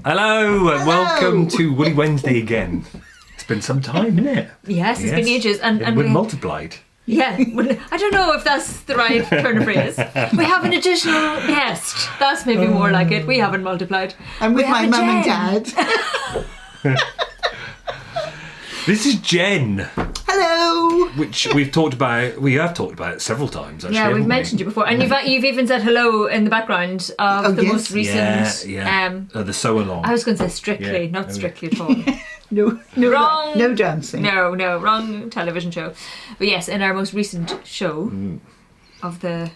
Hello, and welcome to Woolly Wednesday again. It's been some time, isn't it? Yes, it's been ages. And we've multiplied. Yeah, I don't know if that's the right turn of phrase. We have an additional guest. That's maybe more like it. We haven't multiplied. And with my mum and dad. This is Jen. Hello. Which we've talked about. We have talked about it several times. Actually, yeah, we've mentioned you before, and you've even said hello in the background of the most recent. The sew along. I was going to say Strictly, not Strictly at all. No, wrong. No dancing. No, wrong television show. But yes, in our most recent show of the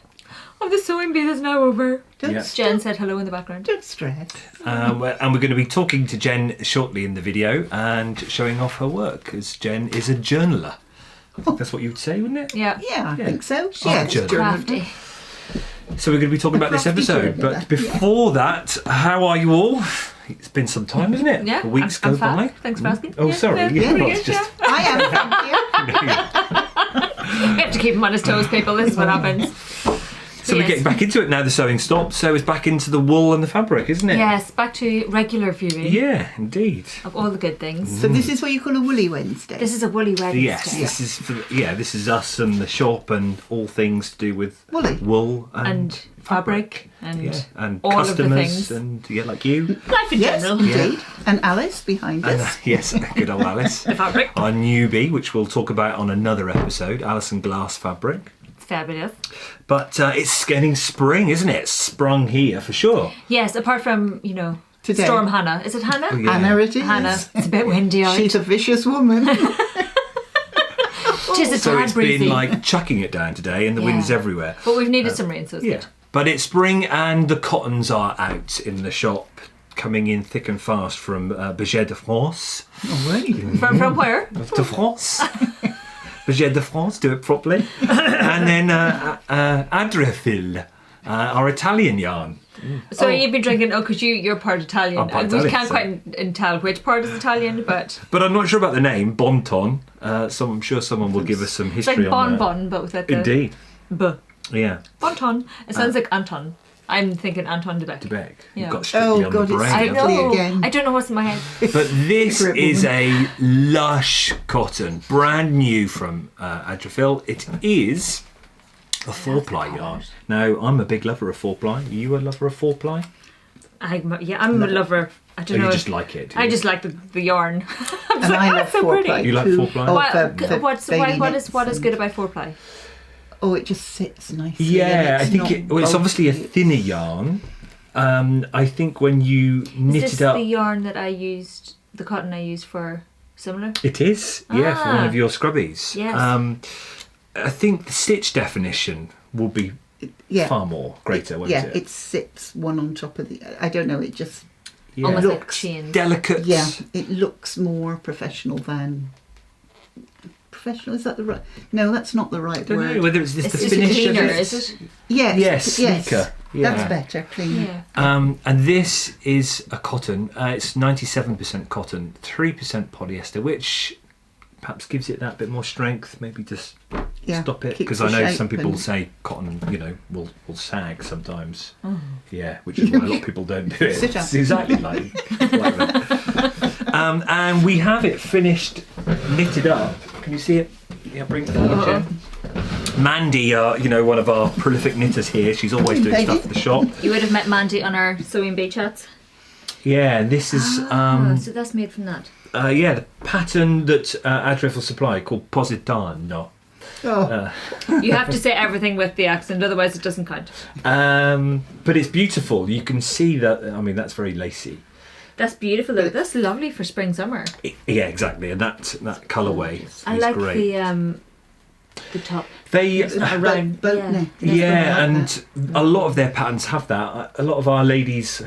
sewing bee that's now over. Jen said hello in the background. Don't stress. And we're going to be talking to Jen shortly in the video and showing off her work, because Jen is a journaler. I think that's what you would say, wouldn't it? Yeah, I think so. Yes, crafty. So we're going to be talking about this episode, but before that, how are you all? It's been some time, isn't it? Yeah, the weeks go by. Thanks for asking. Oh, sorry. I am, thank you. We have to keep him on his toes, people. This is what happens. So we're getting back into it now. The sewing stopped, so it's back into the wool and the fabric, isn't it? Yes, back to regular viewing. Yeah, indeed. Of all the good things. So this is what you call a woolly Wednesday. This is a woolly Wednesday. Yes, this is us and the shop and all things to do with wool and fabric and all customers of the things. And like you. Life in general. Indeed. And Alice behind us. Yes, good old Alice. The fabric. Our newbie, which we'll talk about on another episode, Alice and Glass Fabric. Fabulous. But it's getting spring, isn't it? Sprung here for sure. Yes, apart from, Today. Storm Hannah. Is it Hannah? Oh, yeah. Hannah it is. Hannah. It's a bit windy out. She's a vicious woman. Tis a So tad it's breezy. been like chucking it down today and the wind's everywhere. But we've needed some rain, so it's good. But it's spring and the cottons are out in the shop, coming in thick and fast from Berger de France. Oh, right. From where? De France. Berger de France, do it properly. And then Adriafil, our Italian yarn. So you've been drinking, because you're part Italian. I'm part We Italian, can't so- quite tell which part is Italian, but... But I'm not sure about the name, Bon Ton. So I'm sure someone will give us some It's history like on that. Bon, but without the... Indeed. B. Yeah. Bon ton. It sounds like Anton. I'm thinking Anton de Beck. De Beck. Yeah. You've got Strictly on the God, it's brain. I haven't Strictly know. again. I don't know what's in my head. But this Secret is woman. a lush cotton, brand new from Adriafil. It is a 4-ply yarn. Now, I'm a big lover of 4-ply. Are you a lover of 4-ply? I'm a lover. I don't know. You if- just like it? do I you? just like the yarn. I'm And I love that's so 4-ply. pretty. You like too. 4-ply? Oh, What is good about 4-ply? Oh, it just sits nicely. Yeah, I and think it's obviously a bulky. thinner yarn. I think when you knit Is this it up... the yarn that I used, the cotton I used for similar? It is, for one of your scrubbies. Yes. I think the stitch definition will be far more greater, won't it? It sits one on top of the... I don't know, it just... Almost like looks chains. Delicate. Yeah, it looks more professional than... Professional, is that the right... No, that's not the right I don't word. know whether it's just the Is finish it cleaner, of it. is it? Yes, sleeker. Yeah. That's better, clean. Yeah. And this is a cotton. It's 97% cotton, 3% polyester, which perhaps gives it that bit more strength. Maybe just stop it, keeps because the I know shape some people and- say cotton, will sag sometimes. Yeah, which is why a lot of people don't do it. Sit up. It's exactly like that. And we have it finished, knitted up. Can you see it? Yeah, bring it forward, Jen. Mandy, one of our prolific knitters here. She's always doing stuff for the shop. You would have met Mandy on our sewing bee chats. Yeah, this is So that's made from that. the pattern that Adriafil supply called Positano. Oh, You have to say everything with the accent, otherwise it doesn't count. But it's beautiful. You can see that. I mean, that's very lacy. That's beautiful though. That's lovely for spring summer. Yeah, exactly. And that colourway is I like great. the top. They It's not a round. boat Yeah. neck. yeah, and a lot of their patterns have that. A lot of our ladies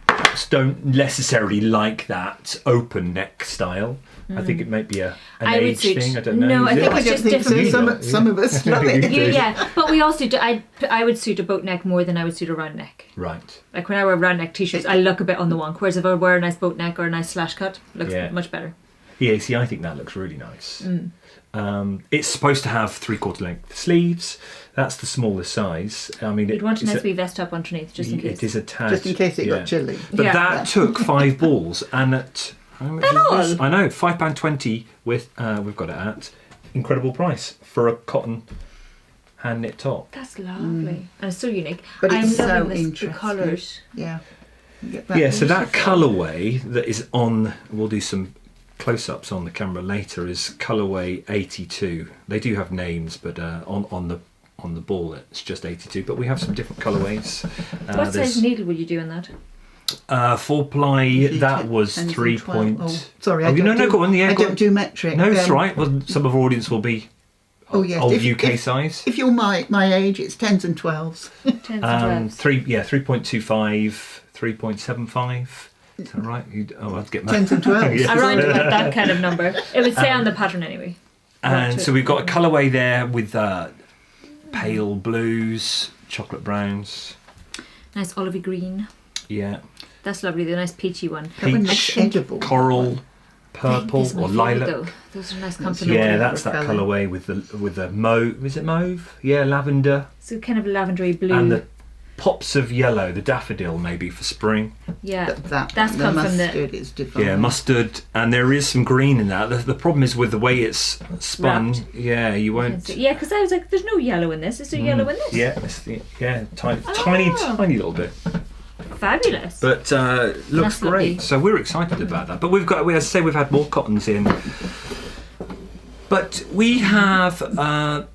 perhaps don't necessarily like that open neck style. I think it might be an I would age suit- thing. I don't know. No, is I it? think I it's don't just think so. different. Some of us love it. Yeah, but we also do. I would suit a boat neck more than I would suit a round neck. Right. Like when I wear round neck t-shirts, I look a bit on the wonk. Whereas if I wear a nice boat neck or a nice slash cut, looks much better. Yeah, see, I think that looks really nice. It's supposed to have 3/4 length sleeves. That's the smallest size. I mean, You'd want a nice wee vest up underneath, just in case. It is a tad. Just in case it got chilly. But Yeah. that took 5 balls, and at how much is this? I know, £5.20 with we've got it at incredible price for a cotton hand knit top. That's lovely. And it's so unique. But it's I'm so loving the interesting. colours. Yeah. You get Yeah, so that beautiful- colourway that is on, we'll do some close-ups on the camera later, is colourway 82. They do have names, but on the ball it's just 82. But we have some different colourways. What size needle would you do in that? 4-ply. Usually That 10 was and 3 12. point. Oh, sorry, Oh, I don't no, do, go on. Yeah, I go don't on. do metric. No, it's right. Well, some of our audience will be Oh yes, old if, UK if, size. If you're my age, it's 10s and 12s. 10s and 12s. 3.25, 3.75. Is that right? I'd get mad. 10s and 12s. Yeah. Around about that kind of number. It would say on the pattern anyway. And Right, so we've got a colourway there with pale blues, chocolate browns. Nice olivey green. Yeah. That's lovely. The nice peachy one. That one Peach, looks edible. coral, purple, This is my or favourite, lilac. though. Those are nice company. Yeah, Lovely that's that colour. colourway with the mauve. Is it mauve? Yeah, lavender. So kind of lavendery blue. And the pops of yellow, the daffodil maybe for spring. yeah. That's That's the come from the- mustard is divine. Yeah, mustard. And there is some green in that. The problem is with the way it's spun. Wrapped. Yeah, you won't. Yeah, because I was like, there's no yellow in this. Is there yellow in this? Yeah, tiny, Oh. tiny little bit. Fabulous. But looks That's great. lovely. So we're excited about that. But we've got, as I say, we've had more cottons in. But we have a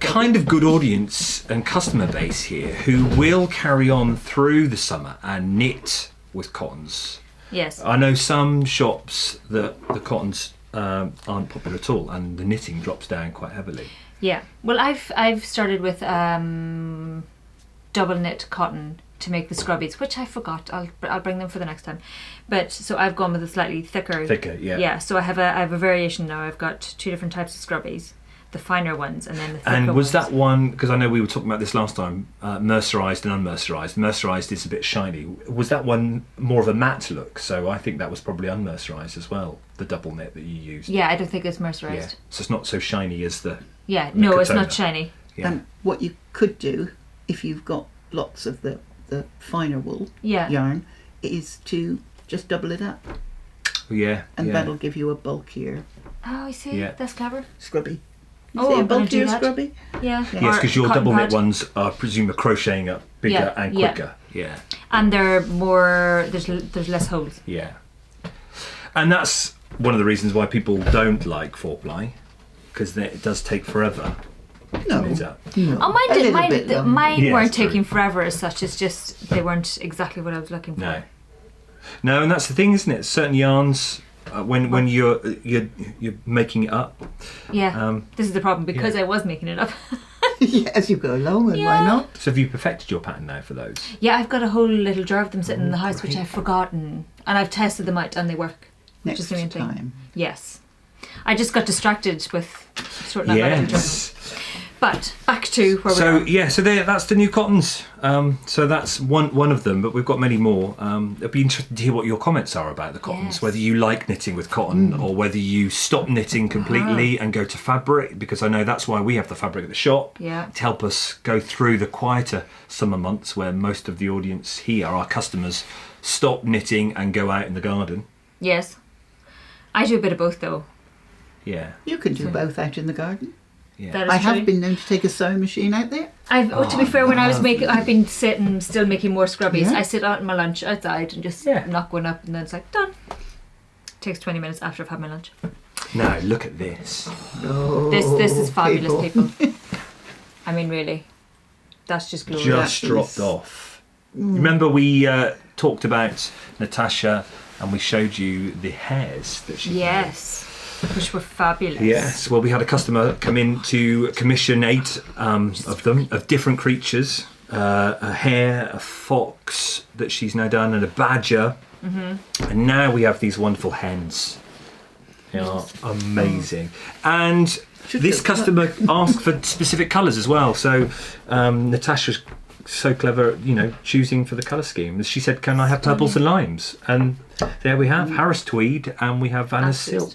kind of good audience and customer base here who will carry on through the summer and knit with cottons. Yes. I know some shops that the cottons aren't popular at all, and the knitting drops down quite heavily. Yeah. Well, I've started with double knit cotton to make the scrubbies, which I forgot. I'll bring them for the next time. But so I've gone with a slightly thicker. Yeah. Yeah. So I have a variation now. I've got 2 different types of scrubbies, the finer ones and then the thicker And was ones. that one, because I know we were talking about this last time, mercerised and unmercerised. Mercerised is a bit shiny. Was that one more of a matte look? So I think that was probably unmercerised as well, the double knit that you used. Yeah, I don't think it's Yeah. mercerised. So it's not so shiny as the... Yeah. The No, it's katona. not shiny. Yeah. And what you could do, if you've got lots of the finer wool Yeah. yarn, is to just double it up, Yeah. and yeah. that'll give you a bulkier Oh, I see. Yeah. That's clever. scrubby. You Oh, see a I'm gonna do bulkier that. scrubby? Yeah. Yes, Or because your cotton double knit pad. ones are, I presume, are crocheting up bigger Yeah, and yeah. quicker. Yeah. And they're more. There's less holes. Yeah. And that's one of the reasons why people don't like 4-ply, because it does take forever No. to knit up. No. Oh, A little mine bit longer. mine Yeah, weren't it's true. taking forever as such. It's just they weren't exactly what I was looking for. No. No, and that's the thing, isn't it? Certain yarns, when you're making it up. Yeah. This is the problem because yeah. I was making it up. Yeah, as you go along, and why Yeah. not? So have you perfected your pattern now for those? Yeah, I've got a whole little jar of them sitting in the house which I've forgotten, and I've tested them out and they work. Next Just the main thing. time. Yes. I just got distracted with sorting out my little jar. Yes. But back to where we So are. yeah, so that's the new cottons. So that's one of them, but we've got many more. It'd be interesting to hear what your comments are about the cottons. Yes. Whether you like knitting with cotton or whether you stop knitting completely and go to fabric, because I know that's why we have the fabric at the shop Yeah. to help us go through the quieter summer months where most of the audience here, our customers, stop knitting and go out in the garden. Yes. I do a bit of both though. Yeah, You can do both out in the garden. yeah. That is I true. have been known to take a sewing machine out there. To be fair, when I was making, I've been sitting, still making more scrubbies. Yeah. I sit out in my lunch outside and just Yeah. knock one up, and then it's like done. Takes 20 minutes after I've had my lunch. Now look at this. Oh, This is fabulous, people. I mean, really, that's just glorious. Just That dropped is- off. Remember we talked about Natasha and we showed you the hairs that she made? Yes, which were fabulous. Yes, well we had a customer come in to commission 8 of them, of different creatures. A hare, a fox that she's now done, and a badger. And now we have these wonderful hens. They are amazing. And Should this go- customer asked for specific colours as well. So Natasha's so clever, choosing for the colour scheme. She said, "Can I have purples and limes?" And there we have Harris tweed, and we have Vanna's silk.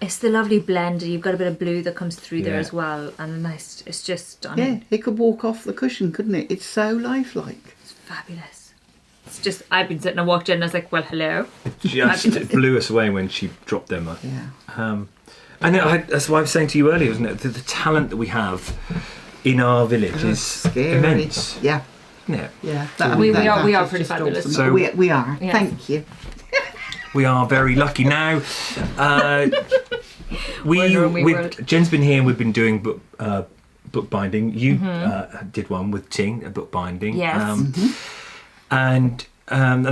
It's the lovely blend. You've got a bit of blue that comes through there as well, and a nice. It's just stunning. Yeah, it could walk off the cushion, couldn't it? It's so lifelike. It's fabulous. It's just, I've been sitting and walked in and I was like, well, hello. It blew us away when she dropped them. Yeah. And that's what I was saying to you earlier, wasn't it? The talent that we have in our village is scary. Immense. Yeah. Yeah. Yeah. We are pretty fabulous. Awesome. So we are. Yes. Thank you. We are very lucky now. Jen's been here and we've been doing bookbinding. You did one with Ting, a bookbinding. Yes. And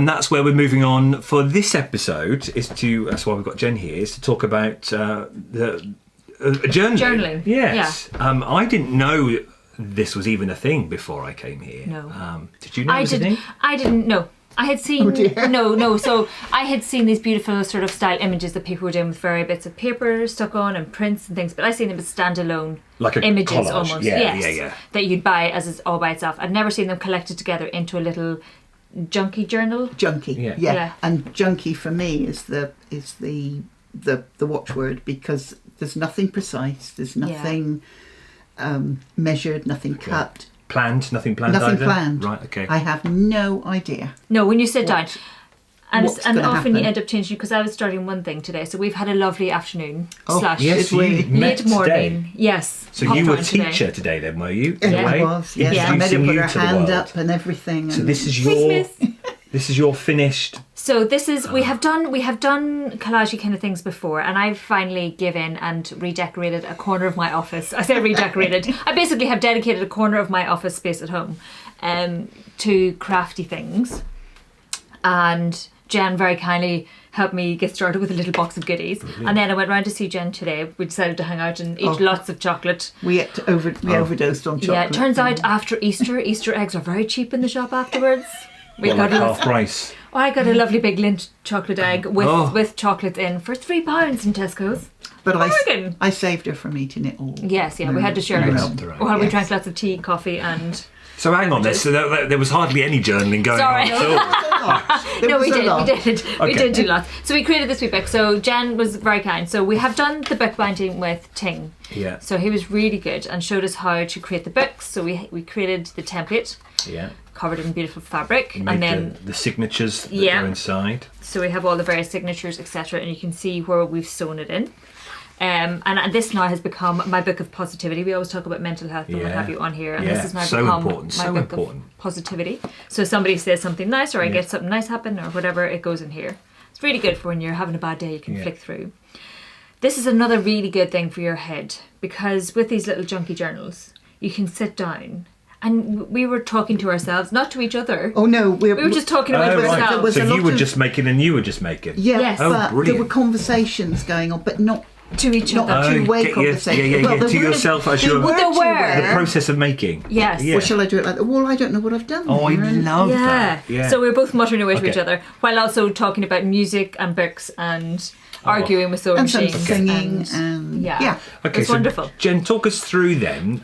that's where we're moving on for this episode. That's why we've got Jen here, is to talk about the journaling. Yes. Yeah. I didn't know this was even a thing before I came here. No. Did you know it was a thing? I didn't know. I had seen no. So I had seen these beautiful sort of style images that people were doing with very bits of paper stuck on and prints and things, but I seen them as standalone images collage. Almost. Yeah. That you'd buy as all by itself. I'd never seen them collected together into a little Junkie journal. Junkie. Yeah. And Junkie for me is the watchword, because there's nothing precise. There's nothing measured. Nothing cut. Nothing planned. Nothing planned. Right. Okay. I have no idea. No, when you sit down, and often happen. you end up changing, because I was starting one thing today. So we've had a lovely afternoon Yes, you met mid-morning. today. Yes. So you were a teacher today then, were you? Yeah, I was. Yes. I made her put her hand up and everything. So this is your finished. So this is we have done collagey kind of things before, and I've finally given and redecorated a corner of my office. I say redecorated. I basically have dedicated a corner of my office space at home to crafty things, and Jen very kindly helped me get started with a little box of goodies. Brilliant. And then I went round to see Jen today. We decided to hang out and eat lots of chocolate. We overdosed on chocolate. Yeah, it turns out after Easter eggs are very cheap in the shop afterwards. Like half price. I got a lovely big Lindt chocolate egg with chocolate in for £3 in Tesco's. But I saved her from eating it all. Yes, we had to share it. We drank lots of tea, coffee, and. So hang on, so there was hardly any journaling going on. No, we did do lots. So we created this wee book. So Jen was very kind. So we have done the bookbinding with Ting. Yeah. So he was really good and showed us how to create the books. So we created the template. Yeah. Covered in beautiful fabric, and then the signatures that are inside. So we have all the various signatures, etc., and you can see where we've sewn it in. And this now has become my book of positivity. We always talk about mental health and what have you on here, and this has now become my book of positivity. So if somebody says something nice, or I get something nice happen, or whatever, it goes in here. It's really good for when you're having a bad day. You can flick through. This is another really good thing for your head, because with these little junkie journals, you can sit down. And we were talking to ourselves, not to each other. Oh no, we were just talking about ourselves. So you were just making and you were just making. Yeah, yes. But brilliant. There were conversations going on, but not to each other. Not two-way conversations. To yourself as you're the process of making. Yes. Well, shall I do it like that? Well, I don't know what I've done. Oh, I love that. Yeah. So we were both muttering away to each other while also talking about music and books and arguing with sewing machines and singing and Okay, it's wonderful. Jen, talk us through then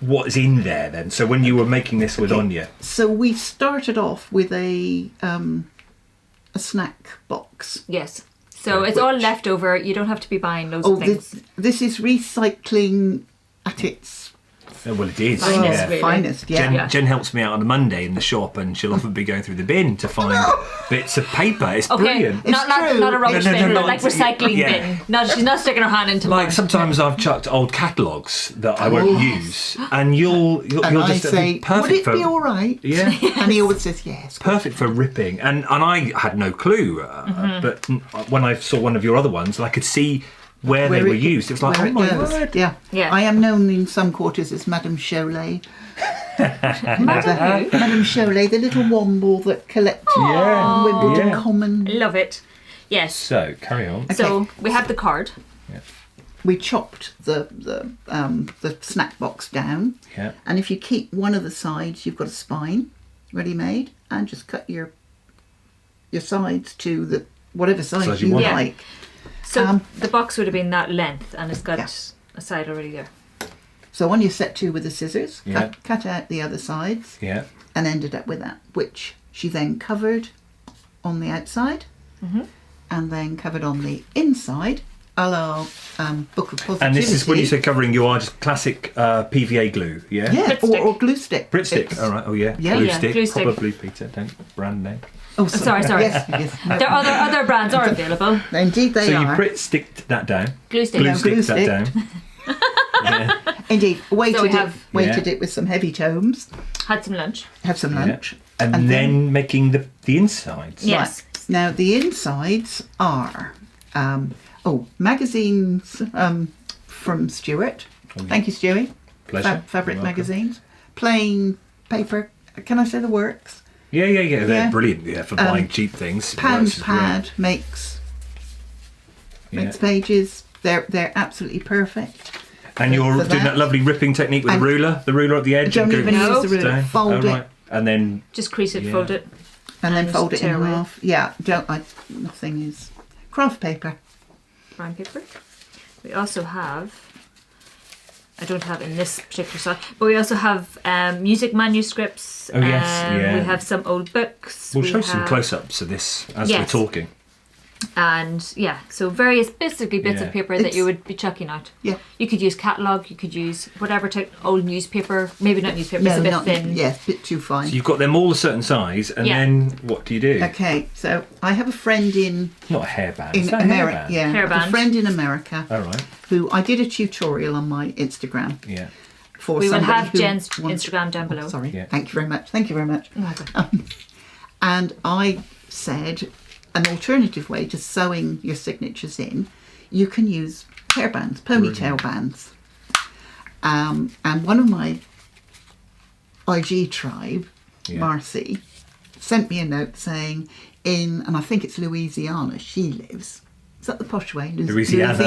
what's in there then. So when you were making this with Anya, so we started off with a snack box. Yes. So it's all leftover. You don't have to be buying loads of things. This is recycling at its well, it is. Finest, Jen helps me out on a Monday in the shop, and she'll often be going through the bin to find bits of paper. It's brilliant. Not a rubbish bin, like recycling bin. No, she's not sticking her hand into mine. Sometimes I've chucked old catalogues that I won't use, and you'll just say, perfect would it be all right? Yeah. And he always says yes. Perfect for ripping, and I had no clue, but when I saw one of your other ones, I could see where they were used. It was like, oh my word. Yeah. I am known in some quarters as Madame Cholet. Madame Cholet, the little womble that collected on Wimbledon Common. Love it. Yes. So carry on. Okay. So we have the card. Yeah. We chopped the snack box down. Yeah. And if you keep one of the sides, you've got a spine ready made, and just cut your sides to the whatever size you like. So the box would have been that length, and it's got a side already there. So on your set 2 with the scissors, Yeah. cut out the other sides, Yeah. and ended up with that, which she then covered on the outside, and then covered on the inside, a la Book of Positivity. And this is, when you say covering, you are just classic PVA glue, yeah? Yeah, Grit stick. or glue stick. Brit stick, all right, oh yeah. Yeah. Glue Yeah, stick, glue stick. proper Blue Peter, don't brand name. Oh, Sorry. Yes. There are other brands are available. Indeed they So are. you Brit sticked that down. Glue stick. Glue No, sticked glue that stick. down. Yeah. Indeed, weighted Yeah. it with some heavy tomes, Had some lunch. have some lunch. And then making the insides. Yes. Right. Now the insides are magazines from Stuart. Thank you, Stewie. Pleasure. Fabric You're welcome. magazines. Plain paper. Can I say the works? Yeah. They're Yeah. brilliant, for buying cheap things. Pound Works is Pad makes great. pages. They're absolutely perfect. And you're for doing that lovely ripping technique with the ruler at the edge. Don't and even go use the ruler. down. Fold Oh, it right. And then Just crease it, Yeah. fold it. and then And fold it in tear away. half. Yeah, nothing is craft paper. Brown paper. We also have, I don't have in this particular style, but we also have music manuscripts. Oh, yes, yeah. We have some old books. we'll we show some have- close-ups of this as Yes. we're talking. And so various basically bits Yeah. of paper that you would be chucking out. Yeah. You could use catalogue, you could use whatever type old newspaper, maybe not newspaper, it's a bit thin. Yeah, a bit too fine. So you've got them all a certain size, and Yeah. then what do you do? Okay, so I have a friend in Not a hairband. Is in that a America. hairband? Yeah, I have Hairband. a friend in America All right. who I did a tutorial on my Instagram Yeah. for We will somebody have who Jen's wants- Instagram down below. Sorry, Yeah. thank you very much. Thank you very much. Oh, okay. And I said an alternative way to sewing your signatures in, you can use hairbands, ponytail bands. And one of my IG tribe, Yeah. Marcy, sent me a note saying and I think it's Louisiana, she lives. Is that the posh way? Louisiana.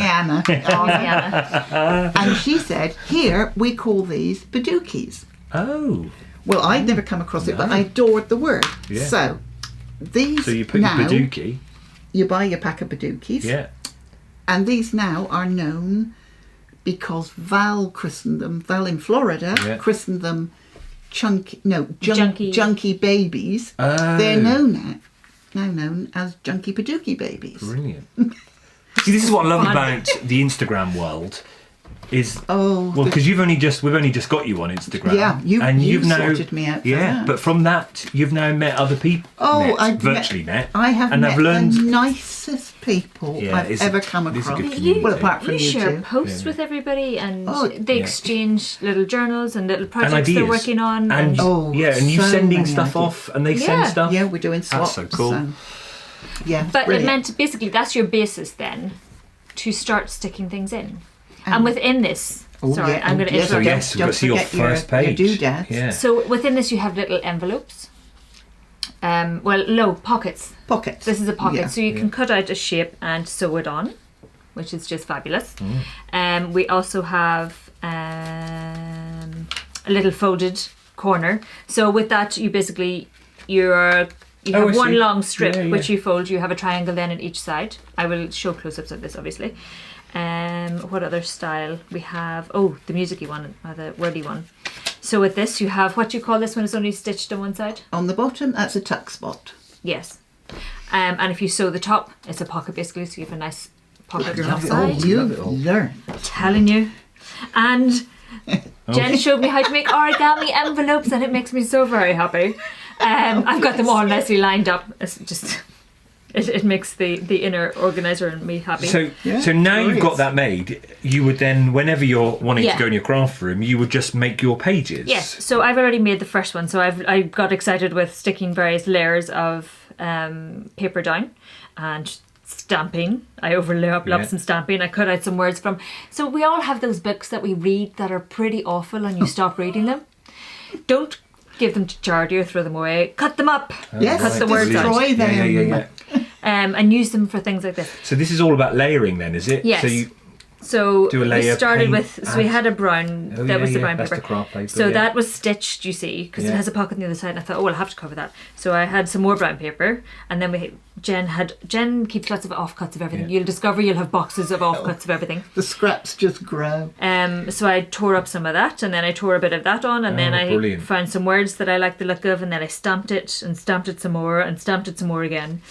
Louisiana. And she said, here we call these badookies. Oh. Well, I'd never come across it, but No. I adored the word. Yeah. So, these So you put now, your badookie. you buy your pack of badookies, Yeah. and these now are known because Val in Florida, christened them junkie babies. Oh. They're now known as junkie badookie babies. Brilliant. See, this is what I love about the Instagram world. Is because we've only just got you on Instagram. Yeah, you've now sorted me out. For that. But from that, you've now met other people. I've virtually met. I have and met I've learned the nicest people I've ever come it's a across. good community. Well, apart from You you share two. posts with everybody, and they Yeah. exchange little journals and little projects ideas. they're working on. And you so sending many stuff ideas. off, and they send stuff. Yeah, we're doing swaps. That's so cool. Yeah, But brilliant. it meant basically that's your basis then to start sticking things in. And within this, I'm going to So interrupt. yes, we've got to see your first page. Your doodads. Yeah. So within this, you have little envelopes. Pockets. Pockets. This is a pocket, Yeah. so you can cut out a shape and sew it on, which is just fabulous. We also have a little folded corner. So with that, you basically you have one long strip which you fold. You have a triangle then on each side. I will show close-ups of this, obviously. What other style we have? Oh, the musicy one, or the wordy one. So with this, you have what you call this when it's only stitched on one side. On the bottom, that's a tuck spot. Yes. And if you sew the top, it's a pocket basically, so you have a nice pocket on the top Oh, side. you learn. Telling you. And Jen showed me how to make origami envelopes, and it makes me so very happy. I've got them all nicely lined up. It's just it makes the inner organizer and me happy. So now you've got that made, you would then, whenever you're wanting Yeah. to go in your craft room, you would just make your pages. Yes, so I've already made the first one. So I got excited with sticking various layers of paper down and stamping. I overlapped some stamping. I cut out some words from. So we all have those books that we read that are pretty awful and you stop reading them. Don't give them to charity or throw them away. Cut them up. Yes, cut the words out. destroy them. Yeah. And use them for things like this. So this is all about layering then, is it? Yes. So you So do a layer, we started paint, with, so we had a brown, that was the brown that's paper. the craft paper. So that was stitched, you see, because it has a pocket on the other side, and I thought, oh, I'll have to cover that. So I had some more brown paper, and then we Jen keeps lots of offcuts of everything. You'll discover you'll have boxes of offcuts of everything. The scraps just grow. So I tore up some of that, and then I tore a bit of that on, and then I found some words that I liked the look of, and then I stamped it some more, and stamped it some more again,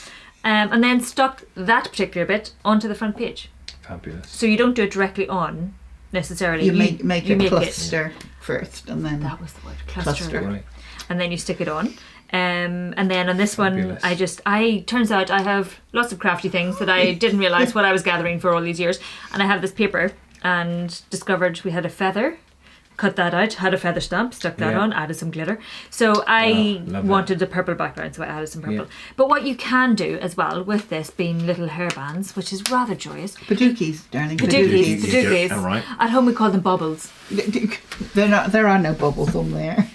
and then stuck that particular bit onto the front page. Fabulous. So you don't do it directly on necessarily. You make a cluster first, and then that was the word, cluster. Right. And then you stick it on. And then on this Fabulous. one, turns out I have lots of crafty things that I didn't realise what I was gathering for all these years. And I have this paper and discovered we had a feather. Cut that out, had a feather stamp, stuck that on, added some glitter. So I wanted a purple background, so I added some purple. Yeah. But what you can do as well with this being little hairbands, which is rather joyous. Padukis, darling. Padukis. All right. At home we call them bubbles. There are no bubbles on there.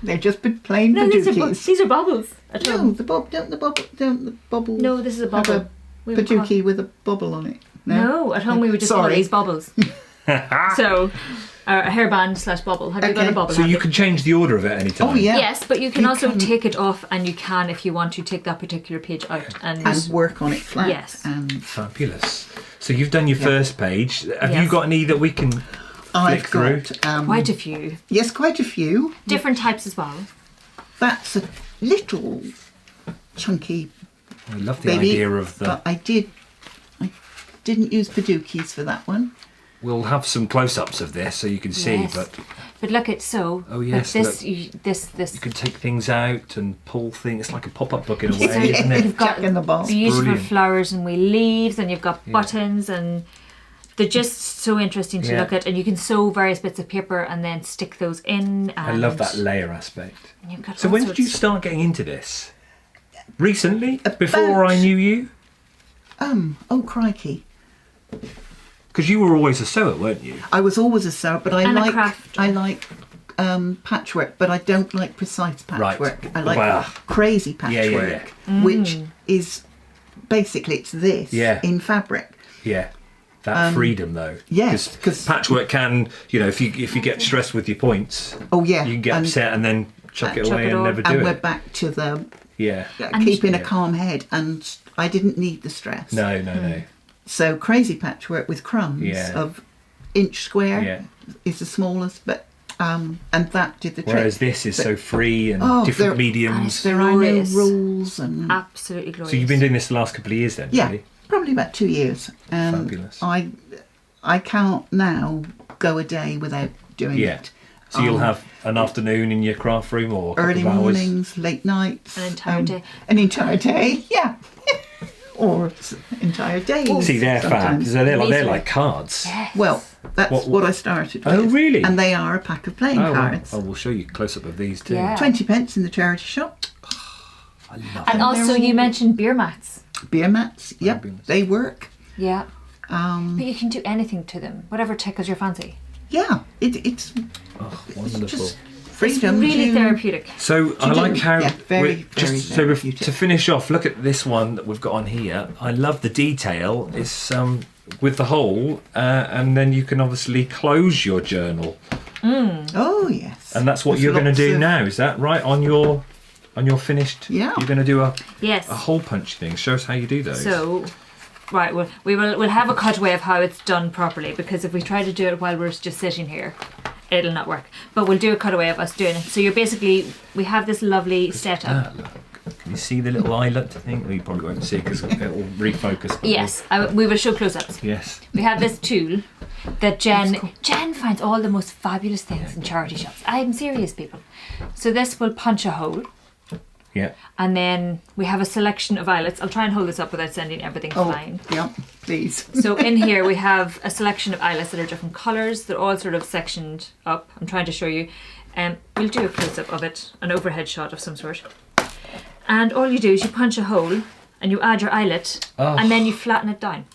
They're just plain padukis. These are bubbles. No, the bubble. No, this is a bubble. Paduki with a bubble on it. No, at home we would just call these bubbles. So, a hairband / bubble. Have you got a bubble? So you can change the order of it any time? Oh, yeah. Yes, but you can also take it off, and you can, if you want to, take that particular page out and work on it flat. Yes. Fabulous. So you've done your first page. Have you got any that we can flick through? Quite a few. Yes, quite a few. Different types as well. That's a little chunky I love the baby, idea of the... But I didn't use padukis for that one. We'll have some close-ups of this so you can see, but look, it's so. Oh yes, this. You can take things out and pull things. It's like a pop-up book in a way, isn't it? You've got in the box. Beautiful Brilliant. flowers and wee leaves, and you've got buttons, and they're just so interesting to look at. And you can sew various bits of paper and then stick those in. And I love that layer aspect. Got so when did you start getting into this? Recently, before I knew you. Oh crikey. Because you were always a sewer, weren't you? I was always a sewer, but I like patchwork, but I don't like precise patchwork. Right. I like crazy patchwork, which is basically it's this in fabric. Yeah. That freedom, though. Yes, because patchwork can, if you get stressed with your points. Oh yeah. You can get upset and then chuck it away and never do it. And we're back to the and keeping a calm head, and I didn't need the stress. No. So crazy patchwork with crumbs of inch square is the smallest, but and that did the trick. Whereas this is so free and different mediums. There are no rules and absolutely glorious. So you've been doing this the last couple of years then? Yeah, really? probably about 2 years. Fabulous. I can't now go a day without doing it. So you'll have an afternoon in your craft room or a couple early of hours? mornings, late nights, an entire day. An entire day, yeah. Or entire days. See, they're fab. So they're like cards. Yes. Well, that's what I started with. Oh, really? And they are a pack of playing cards. Oh, we'll show you a close-up of these too. Yeah. 20 pence in the charity shop. I love and also you mentioned beer mats. Beer mats, yep, Fabulous. they work. Yeah. But you can do anything to them, whatever tickles your fancy. Yeah, it's wonderful. Just freedom. It's really therapeutic. So I like how very to finish off, look at this one that we've got on here. I love the detail. It's with the hole, and then you can obviously close your journal. Oh yes. And that's what you're going to do now. Is that right on your finished? Yeah. You're going to do a Yes. a hole punch thing. Show us how you do those. So. Right, well, we'll have a cutaway of how it's done properly, because if we try to do it while we're just sitting here, it'll not work. But we'll do a cutaway of us doing it. So we have this lovely setup. Look. Can you see the little eyelet thing? Well, you probably won't see because it will refocus. Yes, we will show close-ups. Yes. We have this tool that Jen finds all the most fabulous things in charity shops. I'm serious, people. So this will punch a hole. Yeah. And then we have a selection of eyelets. I'll try and hold this up without sending everything flying. Yeah, please. So in here we have a selection of eyelets that are different colours. They're all sort of sectioned up. I'm trying to show you. We'll do a close-up of it, an overhead shot of some sort. And all you do is you punch a hole and you add your eyelet and then you flatten it down.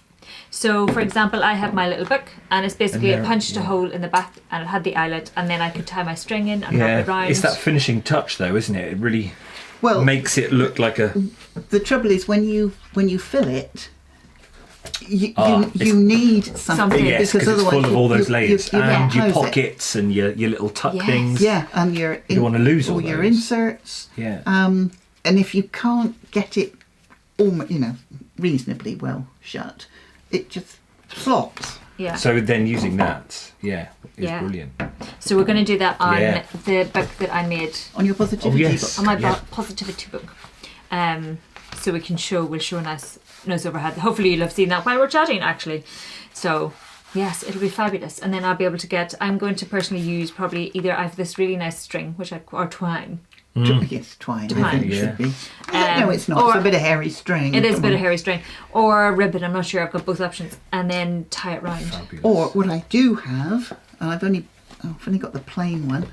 So for example, I have my little book and it's basically I punched a hole in the back and it had the eyelet, and then I could tie my string in and wrap it around. It's that finishing touch though, isn't it? It really... makes it look like a... The trouble is when you fill it, you need something. Yes, because it's full of all those layers and your pockets and your little tuck things. Yeah, and you don't want to lose all your those. inserts. Yeah. And if you can't get it reasonably well shut, it just flops. Yeah. So then using that, is brilliant. So we're going to do that on the book that I made. On your positivity book. On my positivity book. So we'll show a nice overhead. Hopefully you'll have seen that while we're chatting, actually. So, yes, it'll be fabulous. And then I'll be able to I'm going to personally use probably either I have this really nice string, or twine. Yes, twine. I think it should be. No, it's not. It's a bit of hairy string. It is a bit of hairy string. Or a ribbon, I'm not sure. I've got both options. And then tie it round. Fabulous. Or what I do have, and I've only got the plain one,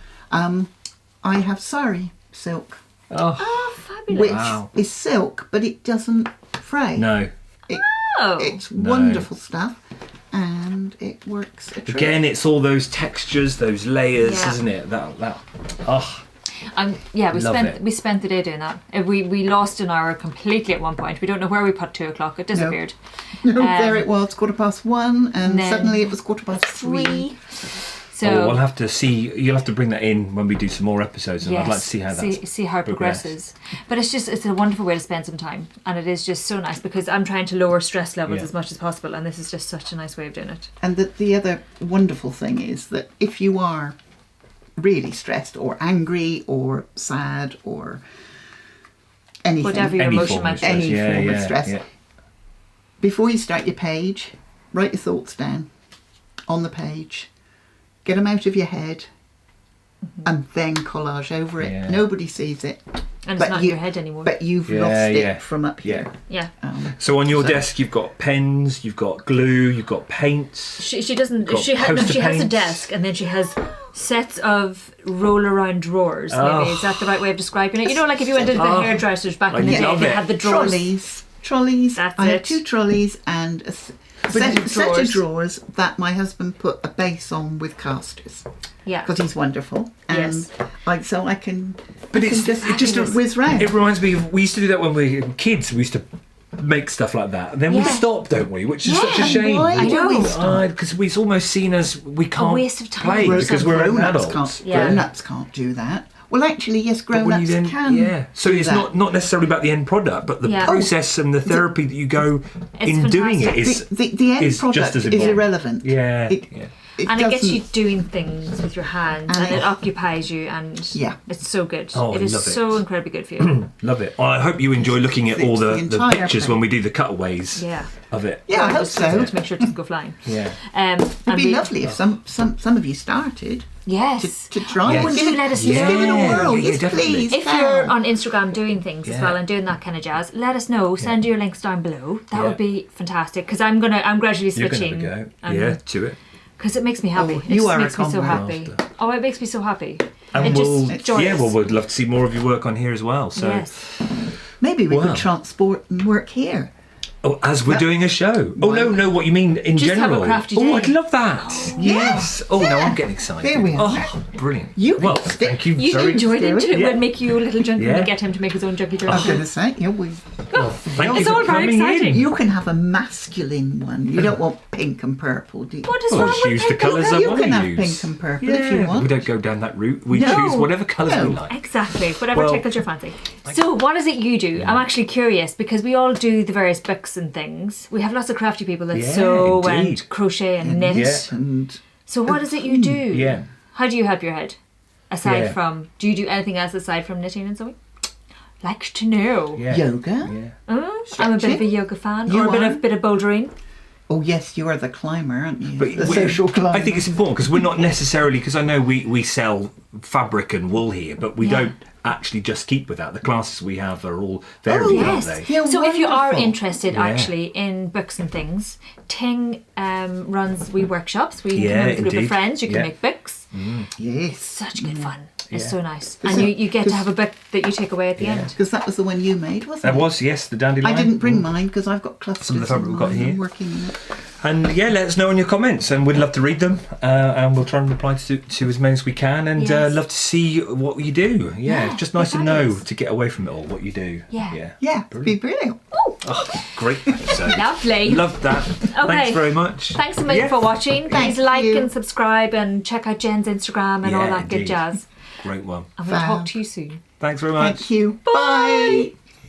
I have sari silk. Oh, fabulous. Which is silk, but it doesn't fray. No. It's wonderful stuff. And it works a treat. Again, it's all those textures, those layers, isn't it? We spent the day doing that. We lost an hour completely at one point. We don't know where we put 2 o'clock. It disappeared. No, there it was, 1:15, and suddenly it was 3:15. So we'll have to see. You'll have to bring that in when we do some more episodes, and I'd like to see how it progresses. But it's a wonderful way to spend some time, and it is just so nice because I'm trying to lower stress levels as much as possible, and this is just such a nice way of doing it. And the other wonderful thing is that if you are really stressed or angry or sad or anything, whatever your emotion might be, any form of stress, before you start your page, write your thoughts down on the page. Get them out of your head and then collage over it. Yeah. Nobody sees it. And it's not in your head anymore. But you've lost it from up here. Yeah. So on your desk you've got pens, you've got glue, you've got paints. She doesn't. She has a desk, and then she has sets of roll around drawers. Maybe is that the right way of describing it? You know, like if you went into the hairdressers back in the day, they had the drawers. Trolleys. That's I it. have 2 trolleys and a set of drawers that my husband put a base on with casters. Yeah. Because he's wonderful. And so I can. But it just whiz round. It reminds me of, we used to do that when we were kids. We used to make stuff like that. And then we stop, don't we? Which is such a shame. Why do we stop? Because it's almost seen as we can't waste of time. play because we're adults. Grown-ups can't do that. Well, actually, yes, grown-ups can. Yeah. So it's not necessarily about the end product, but the process and the therapy that you go in doing it is the end product just as important. Is irrelevant. It gets you doing things with your hands, and it occupies you, and it's so good. It is so incredibly good for you. Love it. Well, I hope you enjoy looking at all the pictures when we do the cutaways of it. Yeah, I hope so. To make sure it doesn't go flying. Yeah. It'd be lovely if some of you started. Yes. To try it. Do let us know. Just give it a whirl. Yes, definitely. please. If you're on Instagram doing things as well and doing that kind of jazz, let us know. Send your links down below. That would be fantastic because I'm gradually switching. You're gonna have a go. To it. Because it makes me happy. It just makes me so happy. Oh, it makes me so happy. And we'd love to see more of your work on here as well. So maybe we could transport and work here. Oh, as we're doing a show. Oh, no, what you mean in general. Have a crafty day. Oh, I'd love that. Yes. Oh, no, I'm getting excited. There we are. Oh, brilliant. Thank you You very enjoyed it. much. It would make you a little junkie and get him to make his own junkie jersey. I was going to say, thank you it's for all very coming exciting. in. you can have a masculine one. You don't want pink and purple, do you? What is wrong Just with use the pink? colours I You want can to have use. pink and purple if you want. We don't go down that route. We choose whatever colours we like. Exactly, whatever tickles your fancy. So what is it you do? I'm actually curious because we all do the various books and things. We have lots of crafty people that sew and crochet and knit. So what is it you do? Yeah. How do you help your head? Aside from, do you do anything else aside from knitting and sewing? Like to know. Yeah. Yoga? I'm a bit of a yoga fan. Or a bit of bouldering. Oh yes, you are the climber, aren't you? But the social climber. I think it's important because we're not necessarily, because I know we sell fabric and wool here, but we don't actually just keep with that. The classes we have are all varied, aren't they? Yeah, so if you are wonderful. interested actually in books and things, Ting runs workshops. We come in with a group of friends. You can make books. Yes. Such good fun. It's so nice. And you get to have a book that you take away at the end. Because that was the one you made, wasn't it? That was, yes, the dandelion. I didn't bring mine because I've got clusters. Some of the fabric we've got here. I'm working in it. And let us know in your comments, and we'd love to read them, and we'll try and reply to as many as we can, and love to see what you do. It's just nice to know, to get away from it all, what you do. Yeah, it'd be brilliant. Oh, great episode. Lovely. Loved that. Thanks very much. Thanks a million for watching. Please like and subscribe and check out Jen's Instagram and all that good jazz. Great one. And we'll talk to you soon. Thanks very much. Thank you. Bye.